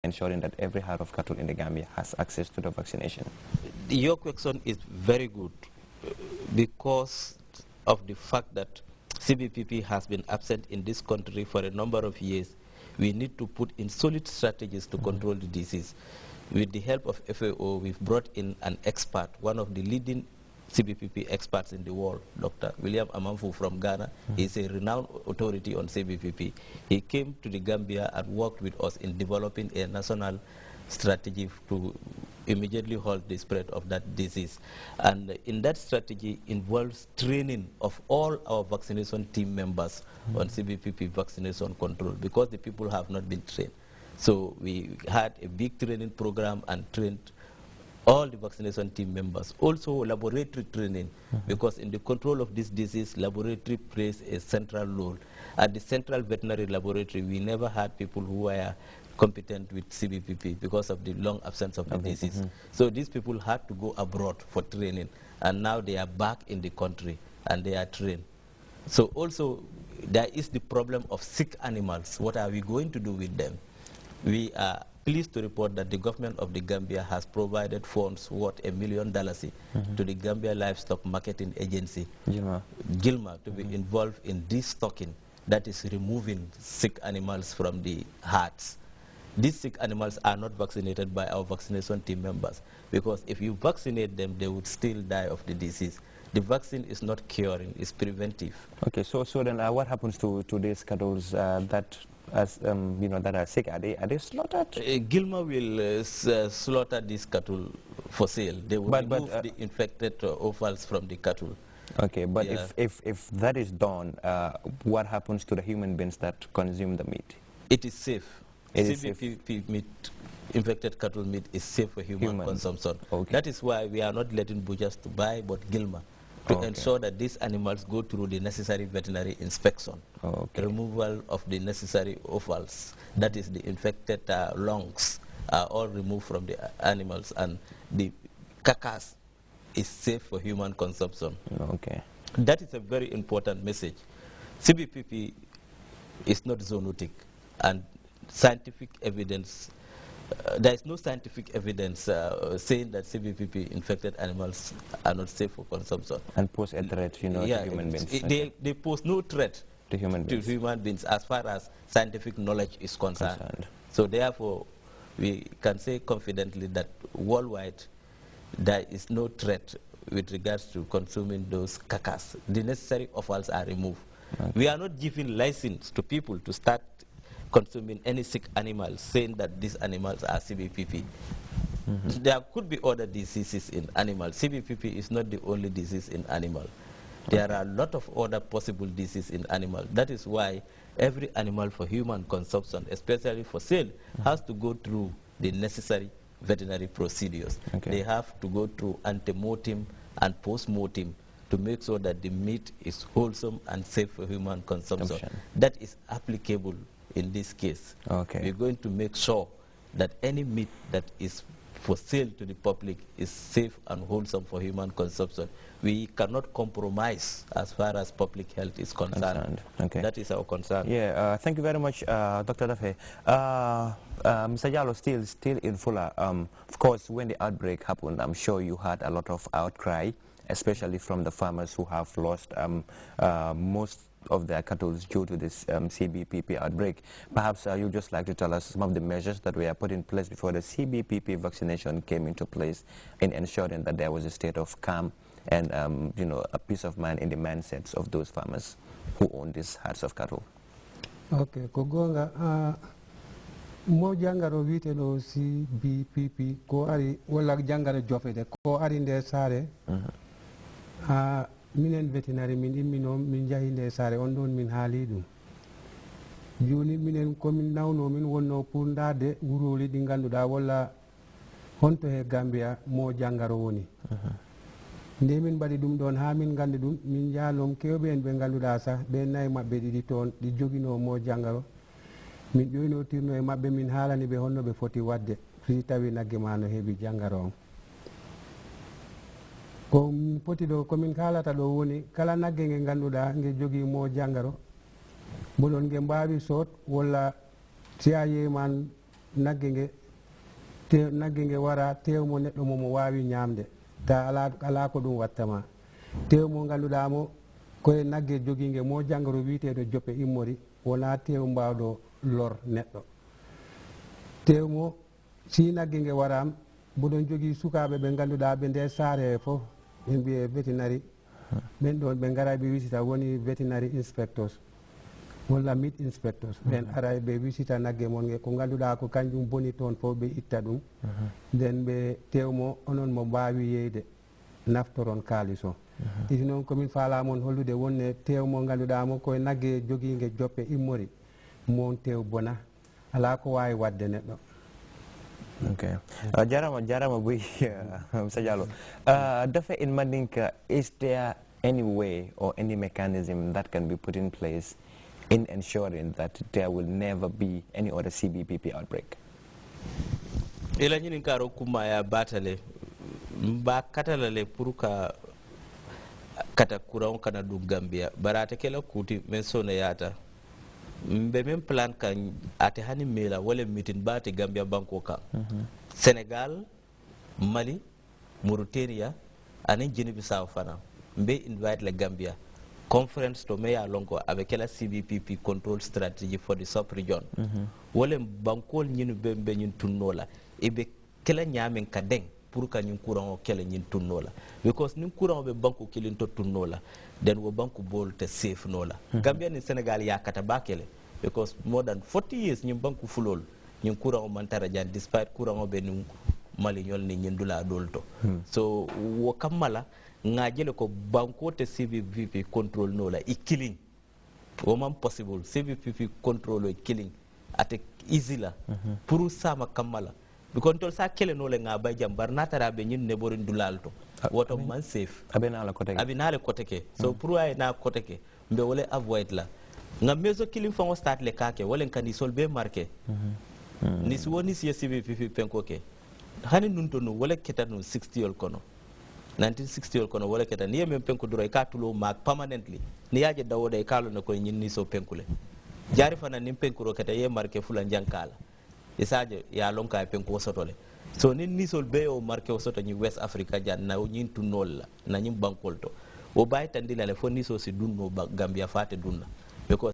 ensuring that every herd of cattle in the Gambia has access to the vaccination? Your question is very good because of the fact that CBPP has been absent in this country for a number of years. We need to put in solid strategies to control the disease. With the help of FAO, we've brought in an expert, one of the leading CBPP experts in the world, Dr. William Amanfu from Ghana. He's a renowned authority on CBPP. He came to the Gambia and worked with us in developing a national strategy to immediately halt the spread of that disease. And in that strategy involves training of all our vaccination team members on CBPP vaccination control because the people have not been trained. So we had a big training program and trained all the vaccination team members. Also laboratory training, because in the control of this disease, laboratory plays a central role. At the Central Veterinary Laboratory, we never had people who were competent with CBPP because of the long absence of the disease. So these people had to go abroad for training, and now they are back in the country and they are trained. So also there is the problem of sick animals. What are we going to do with them? We are pleased to report that the government of the Gambia has provided funds worth $1 million to the Gambia Livestock Marketing Agency, GILMA, to be involved in destocking, that is removing sick animals from the herds. These sick animals are not vaccinated by our vaccination team members because if you vaccinate them, they would still die of the disease. The vaccine is not curing, it's preventive. Okay, so then what happens to these cattle that that are sick? Are they slaughtered? Gilma will slaughter these cattle for sale. They will remove the infected offals from the cattle. Okay, but if that is done, what happens to the human beings that consume the meat? It is safe. CBPP meat, infected cattle meat, is safe for human consumption. Okay. That is why we are not letting butchers to buy, but Gilma, to ensure that these animals go through the necessary veterinary inspection, removal of the necessary offals, that is the infected lungs, are all removed from the animals, and the carcass is safe for human consumption. Okay. That is a very important message. CBPP is not zoonotic, and scientific evidence, there is no scientific evidence saying that CBPP infected animals are not safe for consumption. And pose a threat, to human beings. They pose no threat to human beings as far as scientific knowledge is concerned. So therefore, we can say confidently that worldwide there is no threat with regards to consuming those carcass. The necessary offals are removed. We are not giving license to people to start consuming any sick animals, saying that these animals are CBPP. There could be other diseases in animals. CBPP is not the only disease in animal. There are a lot of other possible diseases in animal. That is why every animal for human consumption, especially for sale, has to go through the necessary veterinary procedures. They have to go through ante-mortem and post-mortem to make sure that the meat is wholesome and safe for human consumption. That is applicable in this case. We're going to make sure that any meat that is for sale to the public is safe and wholesome for human consumption. We cannot compromise as far as public health is concerned. That is our concern. Yeah, thank you very much, Dr. Dafe. Mr. Jallo, still in Fula. Of course, when the outbreak happened, I'm sure you had a lot of outcry, especially from the farmers who have lost most of their cattle due to this CBPP outbreak. Perhaps you'd just like to tell us some of the measures that were put in place before the CBPP vaccination came into place in ensuring that there was a state of calm and a peace of mind in the mindsets of those farmers who own these herds of cattle. Okay, Kogonga, mo jangaro vite no CBPP ko ari wala jangaro jofede ko ari nde sare minen veterinary min immino min jahinde sare on don min haali dum joni minen komin nawno min wonno pour ndade wuroli di ganduda wala honto he Gambia mo jangaro woni nde min badi dum don ha min gandi dum min jaalom kewbe en be ganduda sa be nay mabbe didi ton di jogino mo jangaro min joyno tirno e mabbe min haalani be honno be foti wadde fi tawi nagge mano hebi jangaro ko poti do komin kalata do woni kala nagge nge ganduda nge jogi mo jangaro bodon nge mbawi sot wala siaye man nagge wara tew mo neddo mo wawi nyamde ta ala ko dum wattama tew mo ganduda mo koye nagge joginge mo jangoro wiitedo joppe immori wona tew mbawdo lor neddo tew mo si nagge nge waram budon jogi sukabe be ganduda be nde saare fof en biye veterinary men don be ngara be visita woni veterinary inspectors wala meat inspectors ben ara be visita nagge mon nge ko ganduda ko kanjum boni ton fof be itta dum den be tew mo onon mo mbaawi yeyde naftoron kaliso iti noon komin faala mon hollude wonne tew mo ganduda mo koye nagge joginge joppe immori mon tew bona ala ko wawi wadde neddo. Okay. Jarama Boy, Mr. Jallow. Dafa in Mandinka, is there any way or any mechanism that can be put in place in ensuring that there will never be any other CBPP outbreak? Ila nyini karo kuma ya batale mba katalale puruka kata kurang kana du Gambia barata kela kuti mensona yata mbe men plan kan ate hani mela wala mitin bate Gambia banko kan Senegal, Mali, Mauritania anin Guinea Bissau fana mbe invite la Gambia conference to meya lonko avec la CBPP control strategy for the sub region wala bankol nyinu bembe nyun tunnola ebe kela nyamen kadeng pour ka ñun courant o kele ñin tunnola because nin courant be banku kilin to tunnola den wo banku bol te safe nola Gambia ni Senegal yakata bakele because more than 40 years ñin banku fulol ñin courant o mantara jan despite courant o be nu Mali ñol ni ñin dula dolto so wo kamala ngajele ko banko te CBPP control nola i killing wo man possible CBPP control o killing ate easy la pour sama kamala because tol sa kele no le nga bay jambar natara be ñin ne borin dulalto woto man safe abena la koteke so pour ay na koteke mbe wole avoid la nga mezo killing fa start le kake wole kan sol be marqué ni si woni si CBPP penko ke hani nun to no wole keta no 60 yol kono 1960 yol kono wole keta ni men penko duro ka tulo mak permanently ni yaje dawoda e kalo ne ko ñin ni so penkule jari fana nim penkuro keta ye marqué fula jankala isaje ya lonka penko sotole so nin nisol be o marqué o soto ni West Africa jan na ñin tunol la na ñim bankol to o bay tandila le fo niso si dunno Gambia fate dunna because